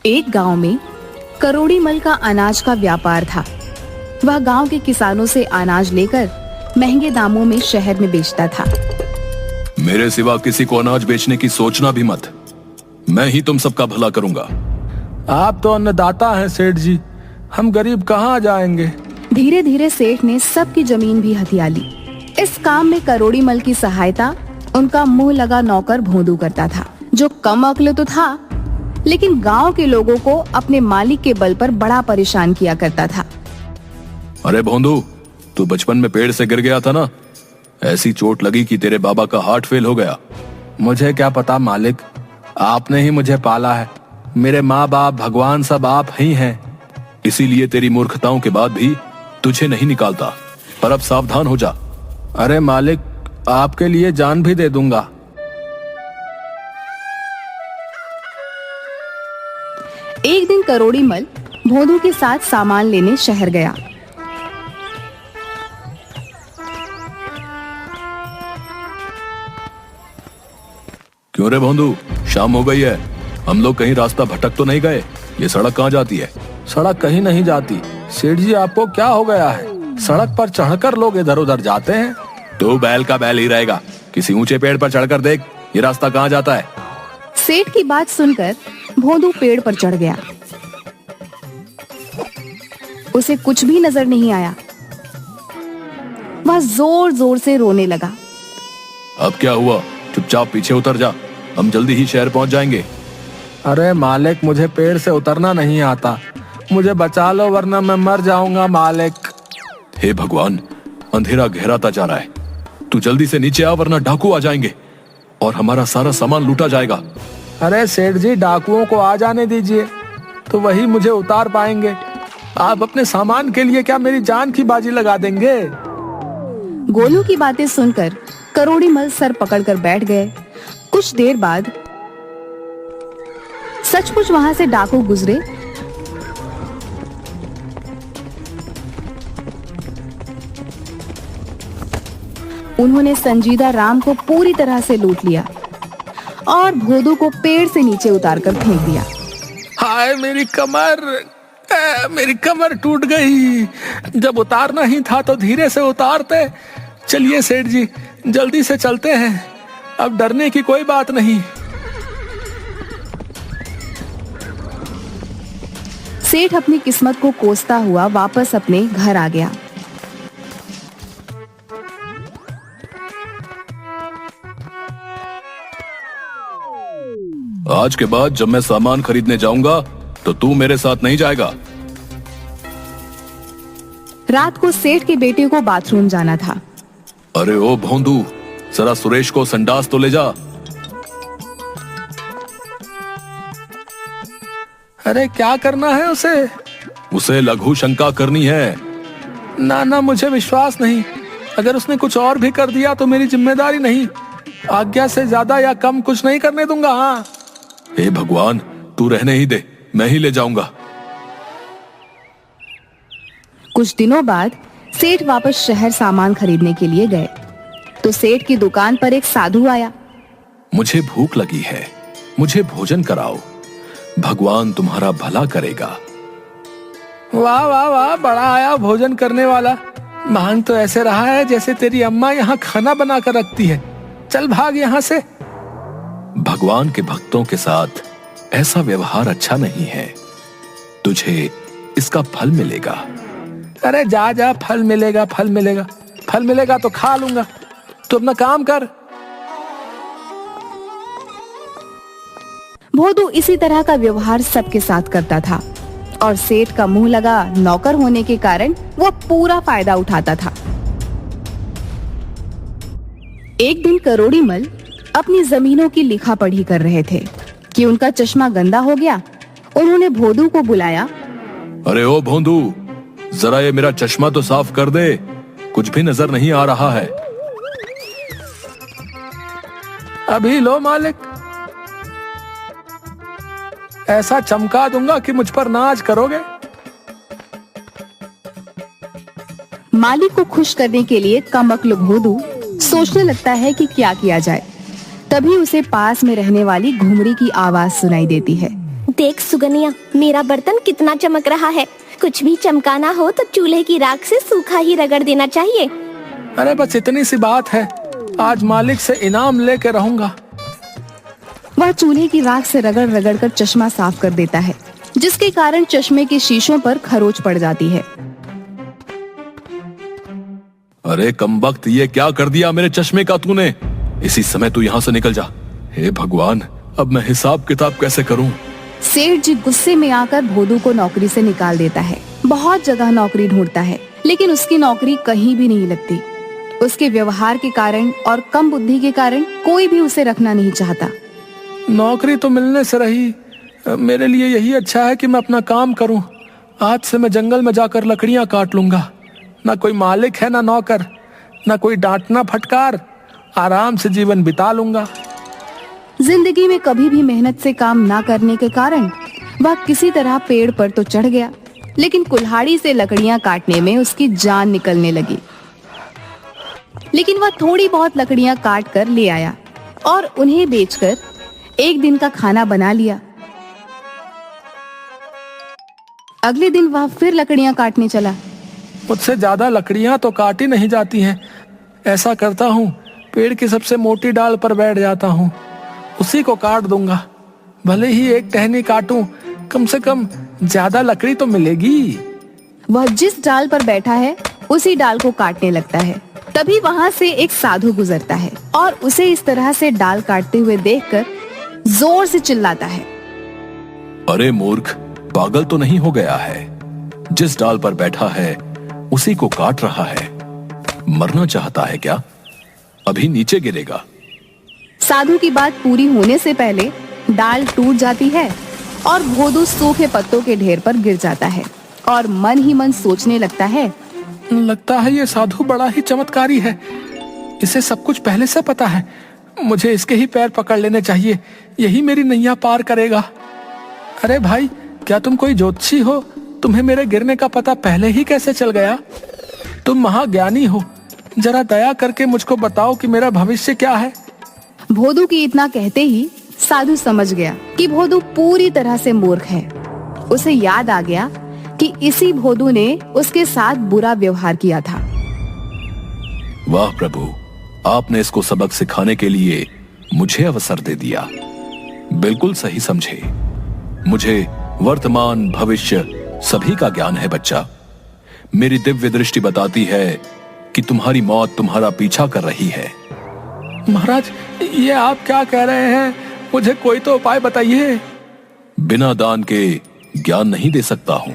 एक गांव में करोड़ी मल का अनाज का व्यापार था। वह गांव के किसानों से अनाज लेकर महंगे दामों में शहर में बेचता था। मेरे सिवा किसी को अनाज बेचने की सोचना भी मत। मैं ही तुम सबका भला करूंगा। आप तो अन्नदाता हैं सेठ जी, हम गरीब कहाँ जाएंगे। धीरे धीरे सेठ ने सबकी जमीन भी हथिया ली। इस काम में करोड़ी मल की सहायता उनका मुंह लगा नौकर भोंदू करता था, जो कम अक्ल तो था लेकिन गांव के लोगों को अपने मालिक के बल पर बड़ा परेशान किया करता था। अरे भोंदू, तू बचपन में पेड़ से गिर गया था ना, ऐसी चोट लगी कि तेरे बाबा का हार्ट फेल हो गया। मुझे क्या पता मालिक, आपने ही मुझे पाला है। मेरे माँ बाप भगवान सब आप ही हैं। इसीलिए तेरी मूर्खताओं के बाद भी तुझे नहीं निकालता, पर अब सावधान हो जा। अरे मालिक, आपके लिए जान भी दे दूंगा। एक दिन करोड़ी मल भोंदू के साथ सामान लेने शहर गया। क्यों रे भोंदू, शाम हो गई है, हम लोग कहीं रास्ता भटक तो नहीं गए? ये सड़क कहाँ जाती है? सड़क कहीं नहीं जाती। सेठ जी, आपको क्या हो गया है? सड़क पर चढ़कर लोग इधर उधर जाते हैं। तो बैल का बैल ही रहेगा। किसी ऊंचे पेड़ पर चढ़कर देख, ये रास्ता कहाँ जाता है। सेठ की बात सुनकर भोंदू पेड़ पर चढ़ गया। उसे कुछ भी नजर नहीं आया। वह जोर जोर से रोने लगा। अब क्या हुआ? चुपचाप पीछे उतर जा, हम जल्दी ही शहर पहुंच जाएंगे। अरे मालिक, मुझे पेड़ से उतरना नहीं आता। मुझे बचा लो वरना मैं मर जाऊंगा मालिक। हे भगवान, अंधेरा गहराता जा रहा है। तू जल्दी से नीचे आ वरना डाकू आ जाएंगे और हमारा सारा सामान लूटा जाएगा। अरे सेठ जी, डाकुओं को आ जाने दीजिए, तो वही मुझे उतार पाएंगे। आप अपने सामान के लिए क्या मेरी जान की बाजी लगा देंगे? गोलू की बातें सुनकर करोड़ी मल सर पकड़कर बैठ गए। कुछ देर बाद सचमुच वहां से डाकू गुजरे। उन्होंने संजीदा राम को पूरी तरह से लूट लिया और भोदू को पेड़ से नीचे उतारकर फेंक दिया। हाय मेरी कमर, मेरी कमर टूट गई। जब उतारना ही था तो धीरे से उतारते। चलिए सेठ जी, जल्दी से चलते हैं, अब डरने की कोई बात नहीं। सेठ अपनी किस्मत को कोसता हुआ वापस अपने घर आ गया। आज के बाद जब मैं सामान खरीदने जाऊंगा तो तू मेरे साथ नहीं जाएगा। रात को सेठ के बेटे को बाथरूम जाना था। अरे ओ भोंदू, जरा सुरेश को संडास तो ले जा। अरे क्या करना है उसे? उसे लघु शंका करनी है। ना, मुझे विश्वास नहीं। अगर उसने कुछ और भी कर दिया तो मेरी जिम्मेदारी नहीं। आज्ञा से ज्यादा या कम कुछ नहीं करने दूंगा। हाँ। हे भगवान, तू रहने ही दे, मैं ही ले जाऊंगा। कुछ दिनों बाद सेठ वापस शहर सामान खरीदने के लिए गए तो सेठ की दुकान पर एक साधु आया। मुझे भूख लगी है, मुझे भोजन कराओ, भगवान तुम्हारा भला करेगा। वाह वाह वाह, बड़ा आया भोजन करने वाला। मांग तो ऐसे रहा है जैसे तेरी अम्मा यहाँ खाना बना कर रखती है। चल भाग यहाँ से। भगवान के भक्तों के साथ ऐसा व्यवहार अच्छा नहीं है। तुझे इसका फल मिलेगा। अरे जा जा, फल मिलेगा, फल मिलेगा, फल मिलेगा तो खा लूंगा। तू अपना काम कर। भोदू इसी तरह का व्यवहार सबके साथ करता था और सेठ का मुंह लगा नौकर होने के कारण वो पूरा फायदा उठाता था। एक दिन करोड़ी मल अपनी जमीनों की लिखा पढ़ी कर रहे थे कि उनका चश्मा गंदा हो गया। उन्होंने भोदू को बुलाया। अरे ओ भोंदू, जरा ये मेरा चश्मा तो साफ कर दे, कुछ भी नजर नहीं आ रहा है। अभी लो मालिक, ऐसा चमका दूंगा कि मुझ पर नाज करोगे। मालिक को खुश करने के लिए कमअक्ल भोदू सोचने लगता है कि क्या किया जाए। तभी उसे पास में रहने वाली घुमरी की आवाज सुनाई देती है। देख सुगनिया, मेरा बर्तन कितना चमक रहा है। कुछ भी चमकाना हो तो चूल्हे की राख से सूखा ही रगड़ देना चाहिए। अरे बस इतनी सी बात है, आज मालिक से इनाम लेके रहूंगा। वह चूल्हे की राख से रगड़ रगड़ कर चश्मा साफ कर देता है, जिसके कारण चश्मे के शीशों पर खरोच पड़ जाती है। अरे कमबख्त, ये क्या कर दिया मेरे चश्मे का तूने? इसी समय तू यहाँ से निकल जा। हे भगवान, अब मैं हिसाब किताब कैसे करूं? सेठ जी गुस्से में आकर भोदू को नौकरी से निकाल देता है। बहुत जगह नौकरी ढूंढता है, लेकिन उसकी नौकरी कहीं भी नहीं लगती। उसके व्यवहार के कारण और कम बुद्धि के कारण कोई भी उसे रखना नहीं चाहता। नौकरी तो मिलने से रही, मेरे लिए यही अच्छा है कि मैं अपना काम करूं। आज से मैं जंगल में जाकर लकड़ियां काट लूंगा। ना कोई मालिक है, ना नौकर, ना कोई डांटना फटकार। आराम से जीवन बिता लूंगा। जिंदगी में कभी भी मेहनत से काम ना करने के कारण वह किसी तरह पेड़ पर तो चढ़ गया, लेकिन कुल्हाड़ी से लकड़ियां काटने में उसकी जान निकलने लगी। लेकिन वह थोड़ी बहुत लकड़ियां काट कर ले आया और उन्हें बेचकर एक दिन का खाना बना लिया। अगले दिन वह फिर लकड़ियां काटने चला। मुझसे ज्यादा लकड़ियां तो काटी नहीं जाती हैं। ऐसा करता हूँ, पेड़ की सबसे मोटी डाल पर बैठ जाता हूँ, उसी को काट दूंगा। भले ही एक टहनी काटूं, कम से कम ज्यादा लकड़ी तो मिलेगी। वह जिस डाल पर बैठा है उसी डाल को काटने लगता है। तभी वहाँ से एक साधु गुजरता है और उसे इस तरह से डाल काटते हुए देखकर जोर से चिल्लाता है। अरे मूर्ख, पागल तो नहीं हो गया है? जिस डाल पर बैठा है उसी को काट रहा है। मरना चाहता है क्या? अभी नीचे गिरेगा। साधु की बात पूरी होने से पहले डाल टूट जाती है और भोदू सूखे पत्तों के ढेर पर गिर जाता है और मन ही मन सोचने लगता है, लगता है ये साधु बड़ा ही चमत्कारी है। इसे सब कुछ पहले से पता है। मुझे इसके ही पैर पकड़ लेने चाहिए, यही मेरी नैया पार करेगा। अरे भाई, क्या तुम कोई ज्योतिषी हो? तुम्हें मेरे गिरने का पता पहले ही कैसे चल गया? तुम महाज्ञानी हो, जरा दया करके मुझको बताओ कि मेरा भविष्य क्या है। भोदू की इतना कहते ही साधु समझ गया कि भोदू पूरी तरह से मूर्ख है। उसे याद आ गया कि इसी भोदू ने उसके साथ बुरा व्यवहार किया था। वाह प्रभु, आपने इसको सबक सिखाने के लिए मुझे अवसर दे दिया। बिल्कुल सही समझे। मुझे वर्तमान भविष्य सभी का ज्ञान है बच्चा। मेरी दिव्य दृष्टि बताती है कि तुम्हारी मौत तुम्हारा पीछा कर रही है। महाराज, ये आप क्या कह रहे हैं? मुझे कोई तो उपाय बताइए। बिना दान के ज्ञान नहीं दे सकता हूं।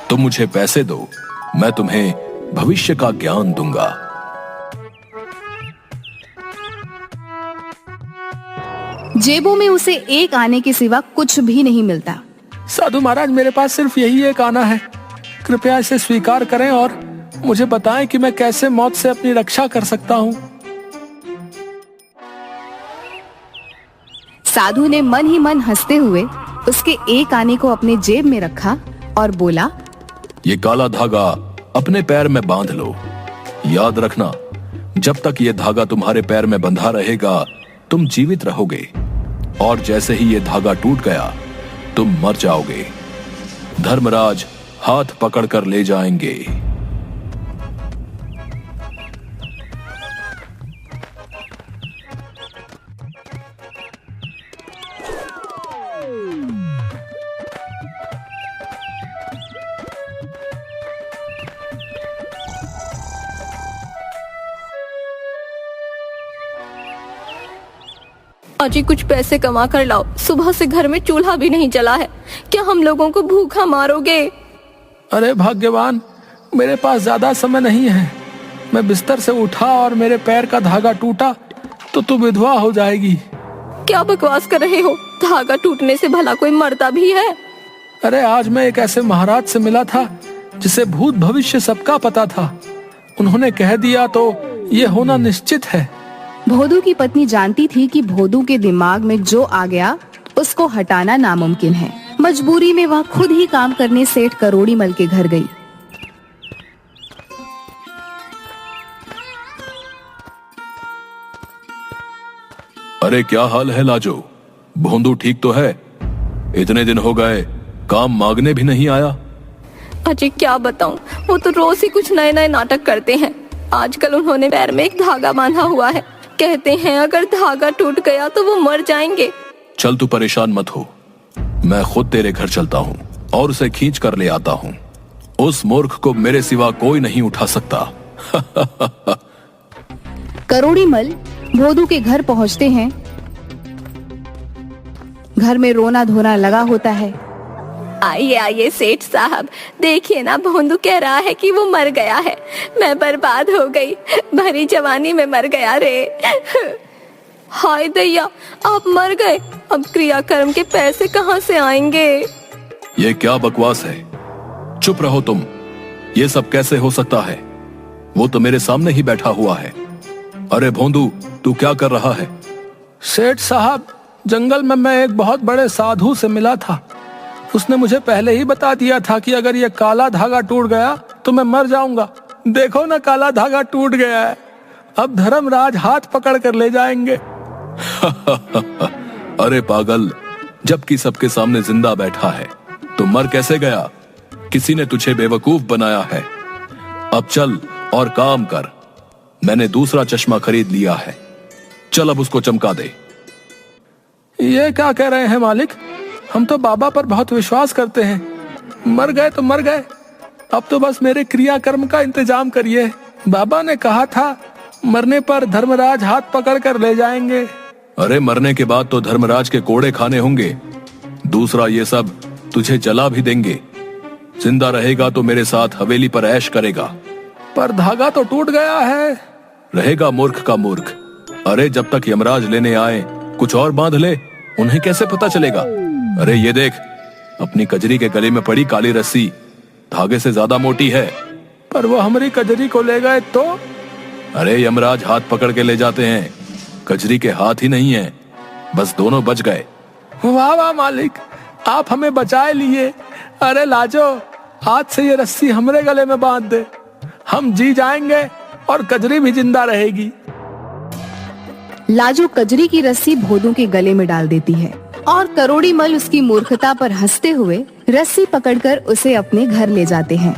तुम मुझे पैसे दो, मैं तुम्हें भविष्य का ज्ञान दूंगा। जेबों में उसे एक आने के सिवा कुछ भी नहीं मिलता। साधु महाराज, मेरे पास सिर्फ यही एक आना है। कृपया इसे स्वीकार करें और मुझे बताएं कि मैं कैसे मौत से अपनी रक्षा कर सकता हूँ। साधु ने मन ही मन हंसते हुए उसके एक आने को अपने जेब में रखा और बोला, ये काला धागा अपने पैर में बांध लो। याद रखना, जब तक ये धागा तुम्हारे पैर में बंधा रहेगा तुम जीवित रहोगे, और जैसे ही ये धागा टूट गया तुम मर जाओगे। धर्मराज हाथ पकड़कर ले जाएंगे। अजी, कुछ पैसे कमा कर लाओ। सुबह से घर में चूल्हा भी नहीं जला है। क्या हम लोगों को भूखा मारोगे? अरे भाग्यवान, मेरे पास ज्यादा समय नहीं है। मैं बिस्तर से उठा और मेरे पैर का धागा टूटा तो तू विधवा हो जाएगी। क्या बकवास कर रहे हो? धागा टूटने से भला कोई मरता भी है? अरे आज मैं एक ऐसे महाराज से मिला था जिसे भूत भविष्य सबका पता था। उन्होंने कह दिया तो ये होना निश्चित है। भोदू की पत्नी जानती थी कि भोदू के दिमाग में जो आ गया उसको हटाना नामुमकिन है। मजबूरी में वह खुद ही काम करने सेठ करोड़ीमल के घर गई। अरे क्या हाल है लाजो? भोंदू ठीक तो है? इतने दिन हो गए, काम मांगने भी नहीं आया। अजय क्या बताऊं, वो तो रोज ही कुछ नए नए नाटक करते हैं। आजकल उन्होंने पैर में एक धागा बांधा हुआ है। कहते हैं अगर धागा टूट गया तो वो मर जाएंगे। चल तू परेशान मत हो, मैं खुद तेरे घर चलता हूँ और उसे खींच कर ले आता हूँ। उस मूर्ख को मेरे सिवा कोई नहीं उठा सकता। करोड़ीमल भोदू के घर पहुंचते हैं। घर में रोना धोना लगा होता है। आइए आइए सेठ साहब, देखिए ना, भोंदू कह रहा है कि वो मर गया है। मैं बर्बाद हो गई, भरी जवानी में मर गया रे। हाय दैया, आप मर गए, अब क्रियाकर्म के पैसे कहाँ से आएंगे? ये क्या बकवास है? चुप रहो तुम। ये सब कैसे हो सकता है? वो तो मेरे सामने ही बैठा हुआ है। अरे भोंदू, तू क्या कर रहा है? सेठ साहब, जंगल में मैं एक बहुत बड़े साधु से मिला था। उसने मुझे पहले ही बता दिया था कि अगर ये काला धागा टूट गया तो मैं मर जाऊंगा। देखो ना, काला धागा टूट गया है। अब धर्मराज हाथ पकड़ कर ले जाएंगे। अरे पागल, जबकि सबके सामने जिंदा बैठा है तो मर कैसे गया? किसी ने तुझे बेवकूफ बनाया है। अब चल और काम कर। मैंने दूसरा चश्मा खरीद लिया है, चल अब उसको चमका दे। ये क्या कह रहे हैं मालिक? हम तो बाबा पर बहुत विश्वास करते हैं। मर गए तो मर गए, अब तो बस मेरे क्रियाकर्म का इंतजाम करिए। बाबा ने कहा था मरने पर धर्मराज हाथ पकड़ कर ले जाएंगे। अरे मरने के बाद तो धर्मराज के कोड़े खाने होंगे। दूसरा, ये सब तुझे जला भी देंगे। जिंदा रहेगा तो मेरे साथ हवेली पर ऐश करेगा। पर धागा तो टूट गया है। रहेगा मूर्ख का मूर्ख। अरे जब तक यमराज लेने आए कुछ और बांध ले, उन्हें कैसे पता चलेगा? अरे ये देख, अपनी कजरी के गले में पड़ी काली रस्सी धागे से ज्यादा मोटी है। पर वो हमारी कजरी को ले गए तो? अरे यमराज हाथ पकड़ के ले जाते हैं, कजरी के हाथ ही नहीं है। बस दोनों बच गए। वाह वाह मालिक, आप हमें बचाए लिए। अरे लाजो, आज से ये रस्सी हमरे गले में बांध दे, हम जी जाएंगे और कजरी भी जिंदा रहेगी। लाजो कजरी की रस्सी भोदू के गले में डाल देती है और करोड़ीमल उसकी मूर्खता पर हंसते हुए रस्सी पकड़कर उसे अपने घर ले जाते हैं।